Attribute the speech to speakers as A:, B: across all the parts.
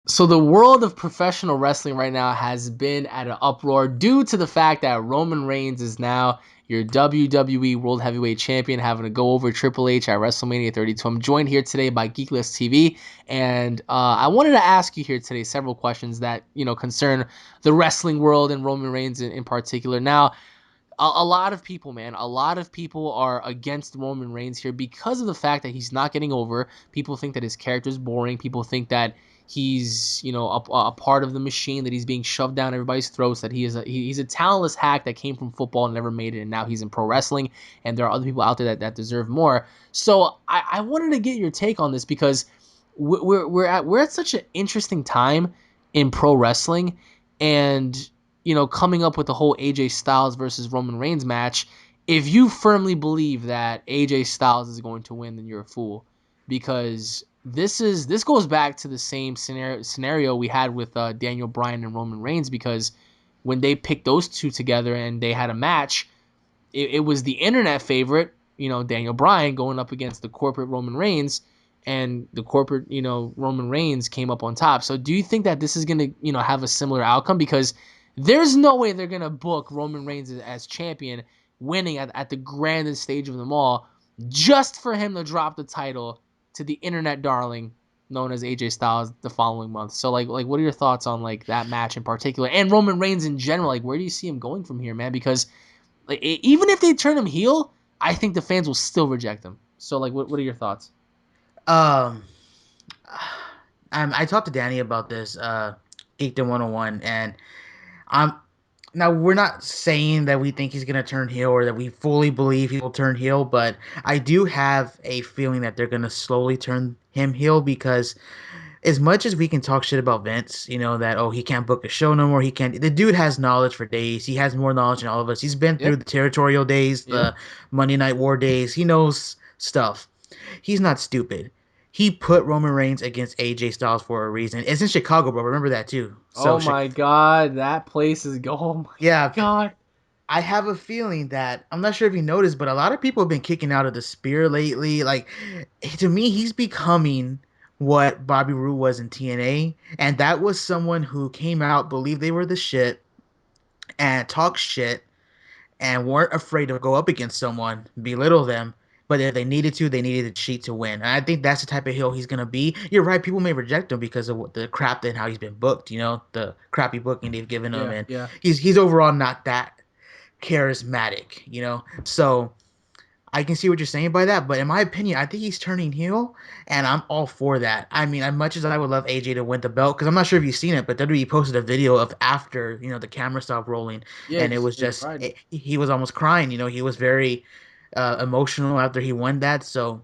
A: So the world of professional wrestling right now has been at an uproar due to the fact that Roman Reigns is now your WWE World Heavyweight Champion, having to go over Triple H at WrestleMania 32. I'm joined here today by Geekless TV, and I wanted to ask you here today several questions that concern the wrestling world and Roman Reigns in particular. Now, a lot of people, man, a lot of people are against Roman Reigns here because of the fact that he's not getting over. People think that his character is boring. People think that he's, a part of the machine, that he's being shoved down everybody's throats, that he's a talentless hack that came from football and never made it, and now he's in pro wrestling, and there are other people out there that deserve more. So I wanted to get your take on this because we're at such an interesting time in pro wrestling, and coming up with the whole AJ Styles versus Roman Reigns match, if you firmly believe that AJ Styles is going to win, then you're a fool, because this goes back to the same scenario we had with Daniel Bryan and Roman Reigns, because when they picked those two together and they had a match, it was the internet favorite, Daniel Bryan going up against the corporate Roman Reigns, and the corporate, Roman Reigns came up on top. So do you think that this is going to, have a similar outcome? Because there's no way they're going to book Roman Reigns as champion, winning at the grandest stage of them all, just for him to drop the title to the internet darling known as AJ Styles the following month. So like what are your thoughts on like that match in particular, and Roman Reigns in general? Like, where do you see him going from here, man? Because like, even if they turn him heel, I think the fans will still reject him. So, like, what are your thoughts?
B: Um, I talked to Danny about this, Geekdom 101, and I'm now we're not saying that we think he's gonna turn heel or that we fully believe he will turn heel, but I do have a feeling that they're gonna slowly turn him heel because as much as we can talk shit about Vince, that he can't book a show no more, he can't. The dude has knowledge for days. He has more knowledge than all of us. He's been
A: Yeah,
B: through the territorial days,
A: yeah.
B: the Monday Night War days. He knows stuff. He's not stupid. He put Roman Reigns against AJ Styles for a reason. It's in Chicago, bro. Remember that too. So,
A: Oh my God, that place is go. Oh my
B: yeah,
A: God.
B: I have a feeling that I'm not sure if you noticed, but a lot of people have been kicking out of the spear lately. Like, to me, he's becoming what Bobby Roode was in TNA, and that was someone who came out, believed they were the shit, and talked shit, and weren't afraid to go up against someone, belittle them. But if they needed to, they needed to cheat to win. And I think that's the type of heel he's gonna be. You're right. People may reject him because of the crap and how he's been booked. The crappy booking they've given him,
A: Yeah,
B: and
A: yeah.
B: he's overall not that charismatic. So I can see what you're saying by that, but in my opinion, I think he's turning heel, and I'm all for that. I mean, as much as I would love AJ to win the belt, because I'm not sure if you've seen it, but WWE posted a video of after the camera stopped rolling,
A: Yeah,
B: and it was
A: he
B: just
A: cried.
B: he was almost crying. He was very emotional after he won that. So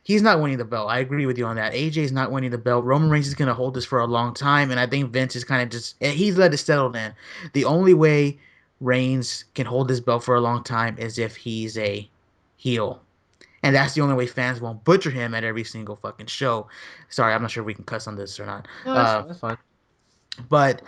B: he's not winning the belt. I agree with you on that. AJ's not winning the belt. Roman Reigns is going to hold this for a long time, and I think Vince is kind of just he's let it settle in. The only way Reigns can hold this belt for a long time is if he's a heel. And that's the only way fans won't butcher him at every single fucking show. Sorry, I'm not sure if we can cuss on this or not.
A: No, that's
B: Uh,
A: fine. That's fine.
B: but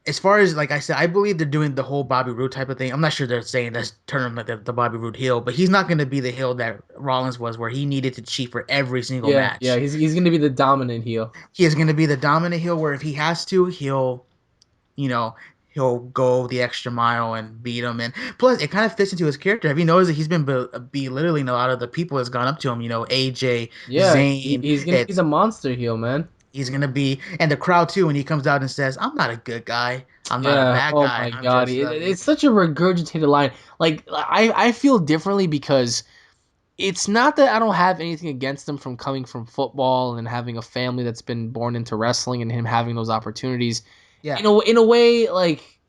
B: as far as like I said, I believe they're doing the whole Bobby Roode type of thing. I'm not sure they're saying let's turn him like the Bobby Roode heel, but he's not going to be the heel that Rollins was, where he needed to cheat for every single
A: Yeah, yeah.
B: match.
A: He's gonna be the dominant heel.
B: He is going to be the dominant heel, where if he has to, you know, he'll go the extra mile and beat him. And plus, it kind of fits into his character. Have you noticed that he's been belittling a lot of the people that's gone up to him? AJ,
A: Yeah,
B: Zayn.
A: he's gonna be
B: It's
A: the monster heel, man.
B: he's gonna be, and the crowd too when he comes out and says, "I'm not a good guy. I'm not a
A: Yeah.
B: bad
A: Oh
B: guy.
A: my
B: I'm
A: God,
B: just."
A: it's such a regurgitated line. Like I feel differently because it's not that I don't have anything against him from coming from football and having a family that's been born into wrestling and him having those opportunities.
B: Yeah,
A: In a way, like,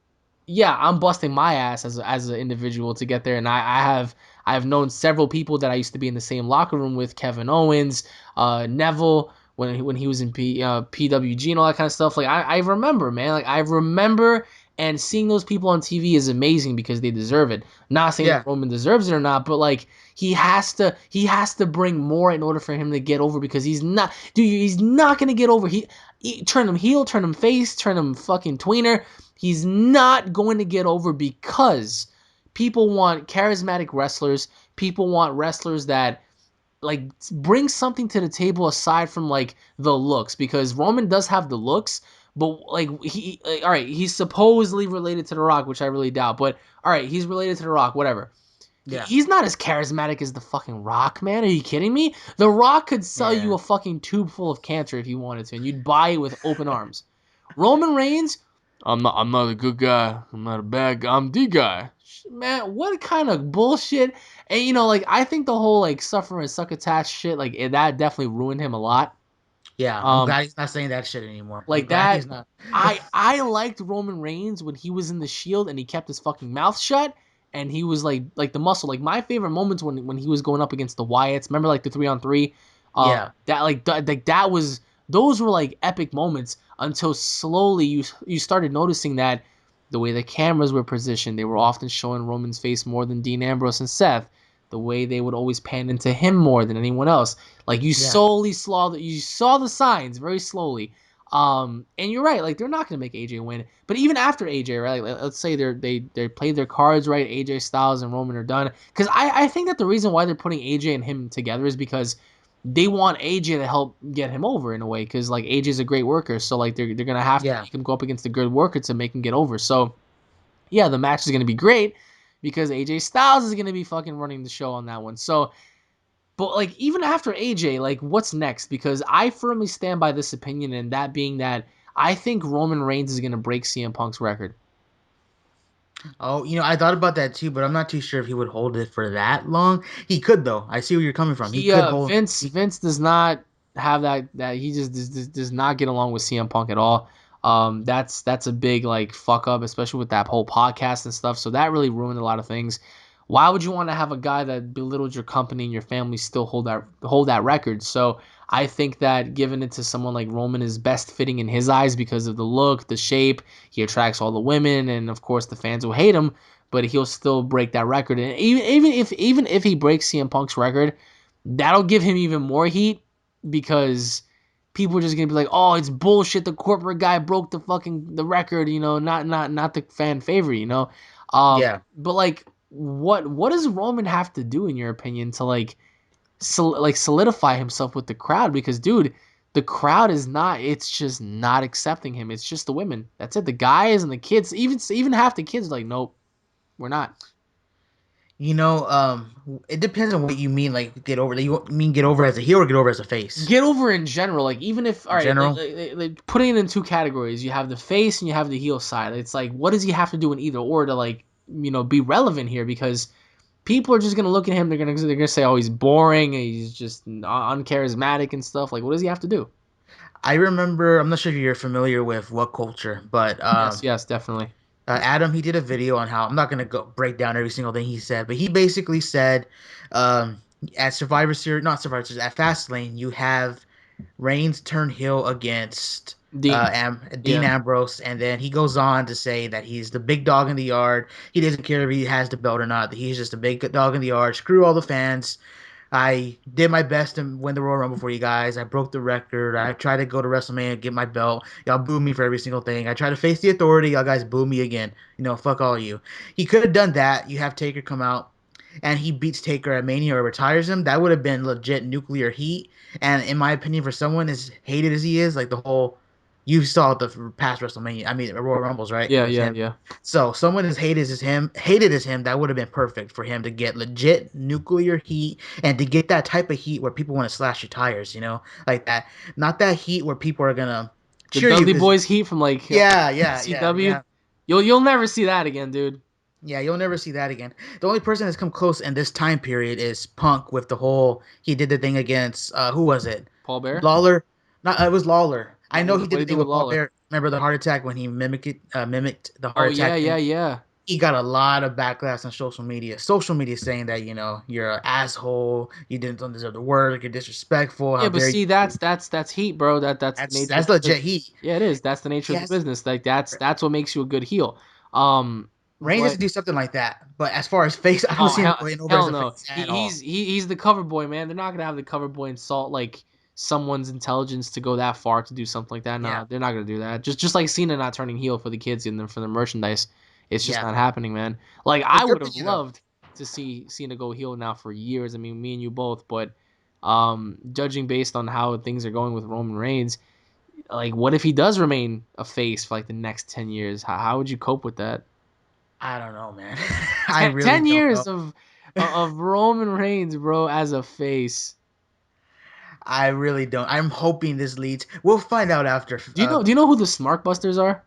A: yeah, I'm busting my ass as an individual to get there, and I've known several people that I used to be in the same locker room with, Kevin Owens, Neville, when he was in PWG and all that kind of stuff. Like I remember, man, like I remember, and seeing those people on TV is amazing because they deserve it. Not saying that
B: yeah,
A: Roman deserves it or not, but like he has to bring more in order for him to get over, because he's not gonna get over. He turn him heel, turn him face, turn him fucking tweener. He's not going to get over because people want charismatic wrestlers. People want wrestlers that like bring something to the table aside from like the looks, because Roman does have the looks, but like all right, he's supposedly related to The Rock, which I really doubt, but all right, he's related to The Rock, whatever.
B: Yeah.
A: He's not as charismatic as the fucking Rock, man. Are you kidding me? The Rock could sell you
B: Yeah.
A: a fucking tube full of cancer if he wanted to, and you'd buy it with open arms. Roman Reigns, I'm not a good guy. I'm not a bad guy. I'm the guy. Man, what kind of bullshit? And like I think the whole like suffer and succotash shit, like that definitely ruined him a lot.
B: Yeah. I'm
A: Um,
B: glad he's not saying that shit anymore. I'm
A: like
B: glad
A: that.
B: he's not.
A: I liked Roman Reigns when he was in the Shield and he kept his fucking mouth shut and he was like the muscle. Like my favorite moments when he was going up against the Wyatts. Remember like the 3-on-3.
B: Yeah.
A: That like that was those were like epic moments until slowly you started noticing that the way the cameras were positioned, they were often showing Roman's face more than Dean Ambrose and Seth. The way they would always pan into him more than anyone else. Like
B: Yeah.
A: you saw the signs very slowly. And you're right, like they're not gonna make AJ win. But even after AJ, right? Like, let's say they played their cards right, AJ Styles and Roman are done. Because I think that the reason why they're putting AJ and him together is because they want AJ to help get him over in a way. Because like AJ's a great worker, so like they're gonna have to
B: Yeah.
A: make him go up against a good worker to make him get over. So yeah, the match is gonna be great because AJ Styles is gonna be fucking running the show on that one. So but like even after AJ, like what's next? Because I firmly stand by this opinion, and that being that I think Roman Reigns is gonna break CM Punk's record.
B: Oh, I thought about that too, but I'm not too sure if he would hold it for that long. He could though. I see where you're coming from. He
A: He
B: could hold.
A: Vince does not have that he just does not get along with CM Punk at all. That's a big like fuck up, especially with that whole podcast and stuff. So that really ruined a lot of things. Why would you want to have a guy that belittled your company and your family still hold that record? So I think that giving it to someone like Roman is best fitting in his eyes because of the look, the shape. He attracts all the women, and of course the fans will hate him, but he'll still break that record. And even if he breaks CM Punk's record, that'll give him even more heat because people are just gonna be like, "Oh, it's bullshit. The corporate guy broke the record." Not the fan favorite.
B: Yeah.
A: But like, what does Roman have to do in your opinion to like solidify himself with the crowd? Because dude, the crowd is not. It's just not accepting him. It's just the women. That's it. The guys and the kids, even half the kids, are like, nope, we're not.
B: It depends on what you mean. Like get over. You mean get over as a heel or get over as a face
A: Get over in general. Like even if all
B: in
A: right,
B: general?
A: like putting it in two categories. You have the face and you have the heel side. It's like what does he have to do in either or to like be relevant here? Because people are just gonna look at him. They're gonna say, oh, he's boring. He's just uncharismatic and stuff. Like what does he have to do?
B: I remember. I'm not sure if you're familiar with what culture, but
A: Yes, yes, definitely.
B: Adam, he did a video on how I'm not gonna go break down every single thing he said, but he basically said, um, at Survivor Series, not Survivor Series, at Fastlane, you have Reigns turn heel against
A: Dean.
B: Dean
A: Yeah.
B: Ambrose, and then he goes on to say that he's the big dog in the yard. He doesn't care if he has the belt or not. That he's just a big dog in the yard. Screw all the fans. I did my best to win the Royal Rumble for you guys. I broke the record. I tried to go to WrestleMania and get my belt. Y'all boo me for every single thing. I tried to face the authority. Y'all guys boo me again. Fuck all you. He could have done that. You have Taker come out and he beats Taker at Mania or retires him. That would have been legit nuclear heat. And in my opinion, for someone as hated as he is, like the whole, you saw the past WrestleMania. I mean, Royal Rumbles, right?
A: Yeah,
B: With
A: yeah,
B: him.
A: yeah.
B: So someone as hated as him, that would have been perfect for him to get legit nuclear heat and to get that type of heat where people want to slash your tires, like that. Not that heat where people are gonna
A: The
B: cheer you
A: Dudley
B: because
A: Boys Heat from like
B: yeah, yeah, yeah,
A: ECW.
B: yeah.
A: You'll never see that again, dude.
B: Yeah, you'll never see that again. The only person that's come close in this time period is Punk with the whole he did the thing against who was it?
A: Paul Bear.
B: Lawler. Not it was Lawler. I know he
A: What
B: did
A: do
B: the
A: you do
B: thing
A: with
B: with Paul
A: Lawler?
B: Bear. Remember the heart attack when he mimicked the heart
A: Oh yeah,
B: attack
A: yeah,
B: thing?
A: yeah.
B: He got a lot of backlash on social media. Social media saying that you're an asshole, you didn't deserve the work, you're disrespectful. How
A: Yeah, but
B: dare
A: see,
B: you?
A: that's heat, bro. That's the
B: That's
A: nature of
B: that's
A: the
B: legit
A: business.
B: heat.
A: Yeah, it is. That's the nature of the
B: Yes,
A: business. Like that's what makes you a good heel. Um,
B: Reigns
A: but
B: doesn't do something like that. But as far as face, I don't
A: oh
B: see him
A: hell,
B: going over as
A: hell
B: a
A: no.
B: face
A: He,
B: at
A: he's
B: all.
A: he, he's the cover boy, man. They're not gonna have the cover boy insult like someone's intelligence to go that far to do something like that.
B: Yeah,
A: Nah, they're not gonna do that. Just like Cena not turning heel for the kids and then for the merchandise. It's just
B: yeah.
A: not happening, man. Like
B: It's
A: I
B: their
A: would have
B: opinion though.
A: loved to see Cena go heel now for years. I mean, me and you both, but Judging based on how things are going with Roman Reigns, like what if he does remain a face for like the next 10 years? How would you cope with that?
B: I don't know, man. I
A: Ten,
B: really
A: 10
B: don't
A: years
B: know.
A: of Roman Reigns, bro, as a face.
B: I really don't. I'm hoping this leads. We'll find out after.
A: Do you know who the Smart Busters are?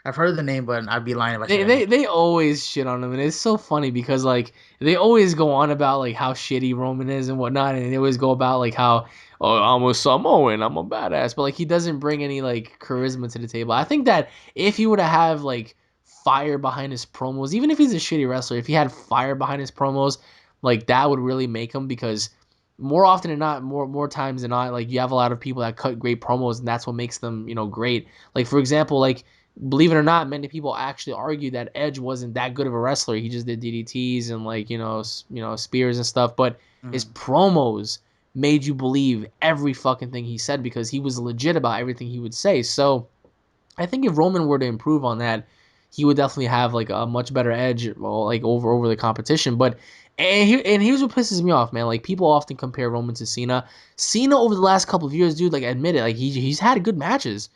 B: I've heard of the name, but I'd be lying if I said
A: They,
B: I knew.
A: they they always shit on him, and it's so funny because like they always go on about like how shitty Roman is and whatnot, and they always go about like how, oh, I'm a Samoan, I'm a badass, but like he doesn't bring any like charisma to the table. I think that if he were to have like fire behind his promos, even if he's a shitty wrestler, if he had fire behind his promos, like that would really make him, because more often than not, more times than not, like you have a lot of people that cut great promos, and that's what makes them great. Like for example, like believe it or not, many people actually argue that Edge wasn't that good of a wrestler. He just did DDTs and like spears and stuff. But his
B: Mm.
A: promos made you believe every fucking thing he said because he was legit about everything he would say. So I think if Roman were to improve on that, he would definitely have like a much better edge, well, like over the competition. But and here's what pisses me off, man. Like people often compare Roman to Cena. Cena over the last couple of years, dude, like admit it, like he's had good matches.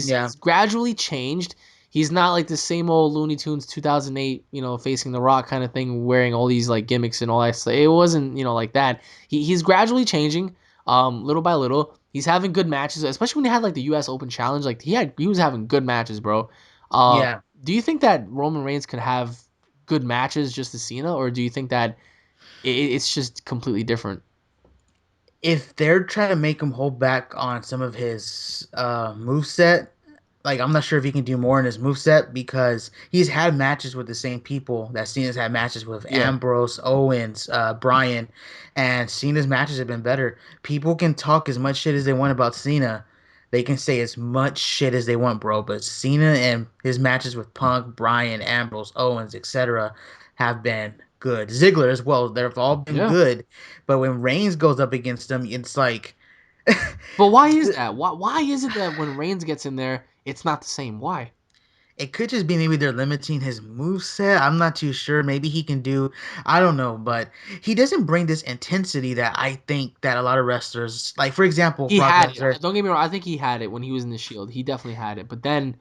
B: Yeah,
A: He's gradually changed. He's not like the same old Looney Tunes 2008, facing the Rock kind of thing, wearing all these like gimmicks and all that stuff. It wasn't, like that. He's gradually changing, little by little. He's having good matches, especially when he had like the U.S. Open Challenge. Like he was having good matches, bro. Uh,
B: yeah.
A: do you think that Roman Reigns could have good matches just as Cena, or do you think that it's just completely different?
B: If they're trying to make him hold back on some of his move set, like I'm not sure if he can do more in his move set because he's had matches with the same people that Cena's had matches with
A: Yeah,
B: Ambrose, Owens, Bryan, and Cena's matches have been better. People can talk as much shit as they want about Cena. They can say as much shit as they want, bro. But Cena and his matches with Punk, Bryan, Ambrose, Owens, etc., have been good. Ziggler as well. They've all been
A: yeah.
B: good. But when Reigns goes up against them, it's like
A: But why is that? Why is it that when Reigns gets in there, it's not the same? Why?
B: it could just be maybe they're limiting his move set. I'm not too sure. Maybe he can do, I don't know, but he doesn't bring this intensity that I think that a lot of wrestlers, like for example,
A: He
B: Brock
A: had it.
B: Lesnar.
A: Don't get me wrong. I think he had it when he was in the Shield. He definitely had it. But then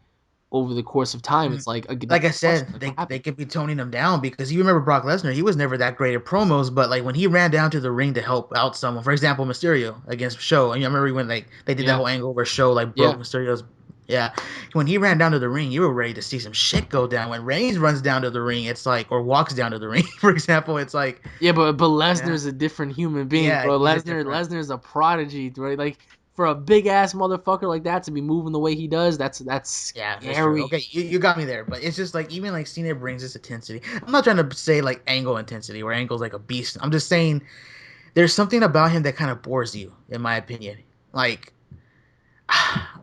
A: over the course of time,
B: Mm,
A: it's like
B: like
A: that's
B: I
A: the question.
B: said,
A: Like what
B: they
A: happened?
B: could be toning him down because you remember Brock Lesnar, he was never that great at promos, but like when he ran down to the ring to help out someone, for example, Mysterio against Show, and you remember when like they did that
A: Yeah,
B: whole angle where Show like broke
A: yeah,
B: Mysterio's, yeah, when he ran down to the ring, you were ready to see some shit go down. When Reigns runs down to the ring, it's like, or walks down to the ring, for example, it's like,
A: yeah. But
B: yeah,
A: Lesnar's a different human being,
B: yeah,
A: bro.
B: he's a
A: Lesnar
B: different.
A: Lesnar's a prodigy, right? Like for a big ass motherfucker like that to be moving the way he does, that's
B: Yeah, that's true.
A: scary.
B: Okay, you got me there, but it's just like even like Cena brings this intensity. I'm not trying to say like Angle intensity where Angle's like a beast. I'm just saying there's something about him that kind of bores you, in my opinion. Like,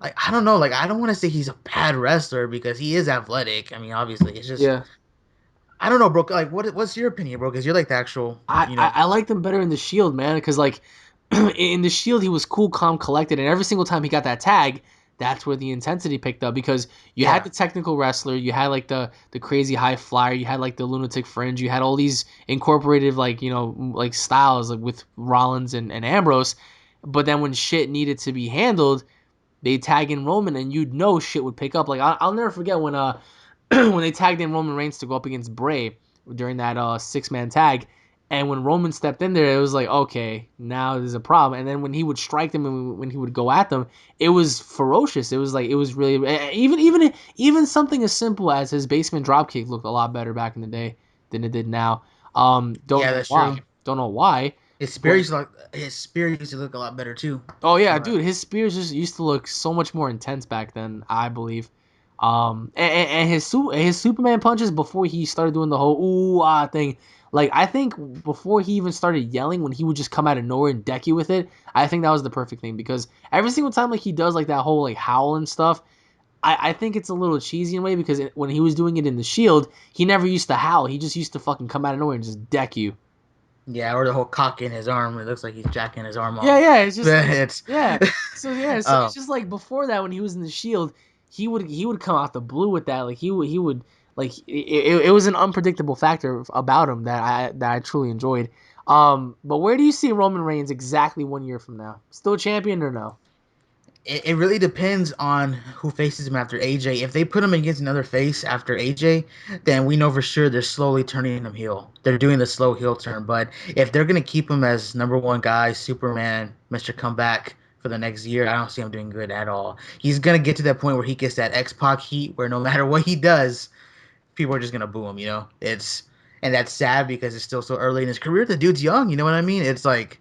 B: like I don't know. Like I don't want to say he's a bad wrestler because he is athletic. I mean, obviously, it's just
A: Yeah.
B: I don't know, bro. Like, what's your opinion, bro? Because you're like the actual,
A: I,
B: you
A: I,
B: know.
A: I liked him better in the Shield, man, because like in the Shield he was cool, calm, collected, and every single time he got that tag, that's where the intensity picked up because you had
B: Yeah,
A: the technical wrestler, you had like the crazy high flyer, you had like the lunatic fringe, you had all these incorporated like like styles like with Rollins and Ambrose, but then when shit needed to be handled, they tag in Roman and you'd know shit would pick up. Like I'll never forget when when they tagged in Roman Reigns to go up against Bray during that 6-man tag. And when Roman stepped in there, it was like, okay, now there's a problem. And then when he would strike them and when he would go at them, it was ferocious. It was like it was really even something as simple as his basement dropkick looked a lot better back in the day than it did now. Don't
B: yeah,
A: know
B: that's
A: why.
B: true.
A: Don't know why.
B: His
A: But
B: spears like his spear used to look a lot better too.
A: oh yeah,
B: But
A: dude, his spears just used to look so much more intense back then, I believe. And his Superman punches before he started doing the whole ooh ah thing. Like I think before he even started yelling, when he would just come out of nowhere and deck you with it, I think that was the perfect thing because every single time like he does like that whole like howl and stuff, I think it's a little cheesy in a way because when he was doing it in the Shield, he never used to howl. He just used to fucking come out of nowhere and just deck you.
B: yeah, or the whole cock in his arm. It looks like he's jacking his arm
A: Yeah,
B: off.
A: yeah, it's just it's
B: It's
A: yeah. So it's
B: oh
A: just like before that when he was in the Shield, he would come out the blue with that. Like he would like it was an unpredictable factor about him that I truly enjoyed. But where do you see Roman Reigns exactly 1 year from now? Still champion or no?
B: It really depends on who faces him after AJ. If they put him against another face after AJ, then we know for sure they're slowly turning him heel. They're doing the slow heel turn. But if they're gonna keep him as number one guy, Superman, Mr. Comeback for the next year, I don't see him doing good at all. He's gonna get to that point where he gets that X-Pac heat, where no matter what he does, people are just gonna boo him. And that's sad because it's still so early in his career. The dude's young. You know what I mean? It's like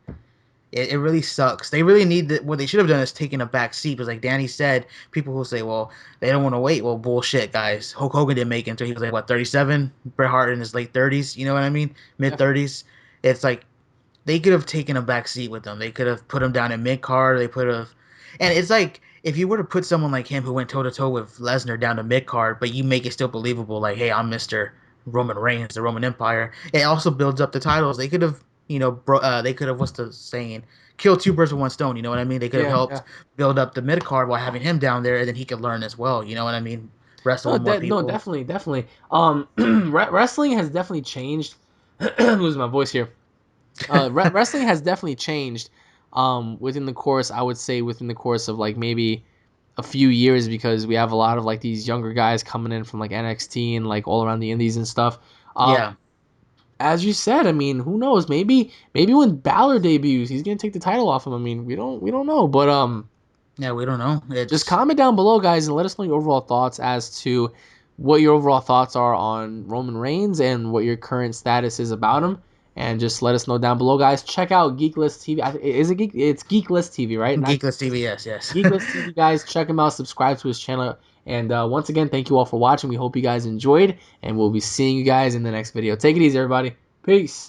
B: it really sucks. They really need what they should have done is taken a back seat. Because like Danny said, people who say, well, they don't want to wait. Well, bullshit, guys. Hulk Hogan didn't make it until he was like what 37. Bret Hart in his late 30s. You know what I mean? Mid
A: Definitely.
B: 30s. It's like they could have taken a back seat with them. They could have put him down in mid card. They could have, and it's like if you were to put someone like him who went toe to toe with Lesnar down to mid card, but you make it still believable, like, hey, I'm Mister Roman Reigns, the Roman Empire. It also builds up the titles. They could have, they could have what's the saying? Kill two birds with one stone. You know what I mean? They could have
A: Yeah,
B: helped
A: yeah.
B: build up the mid card while having him down there, and then he could learn as well. You know what I mean? Wrestle
A: No,
B: with more
A: no,
B: people.
A: definitely, definitely. Wrestling has definitely changed. Lose my voice here. Wrestling has definitely changed. Within the course, I would say within the course of like maybe a few years, because we have a lot of like these younger guys coming in from like NXT and like all around the indies and stuff. Um,
B: Yeah,
A: as you said, I mean, who knows? Maybe when Balor debuts, he's gonna take the title off him. I mean, we don't know, but
B: yeah. We don't know.
A: just
B: It's
A: comment down below, guys, and let us know your overall thoughts as to what your overall thoughts are on Roman Reigns and what your current status is about him. And just let us know down below, guys. Check out Geeklist TV. Is it Geek? It's Geeklist TV, right? Not
B: Geekless TV. Yes, yes.
A: Geeklist TV, guys. Check him out. Subscribe to his channel. And once again, thank you all for watching. We hope you guys enjoyed, and we'll be seeing you guys in the next video. Take it easy, everybody. Peace.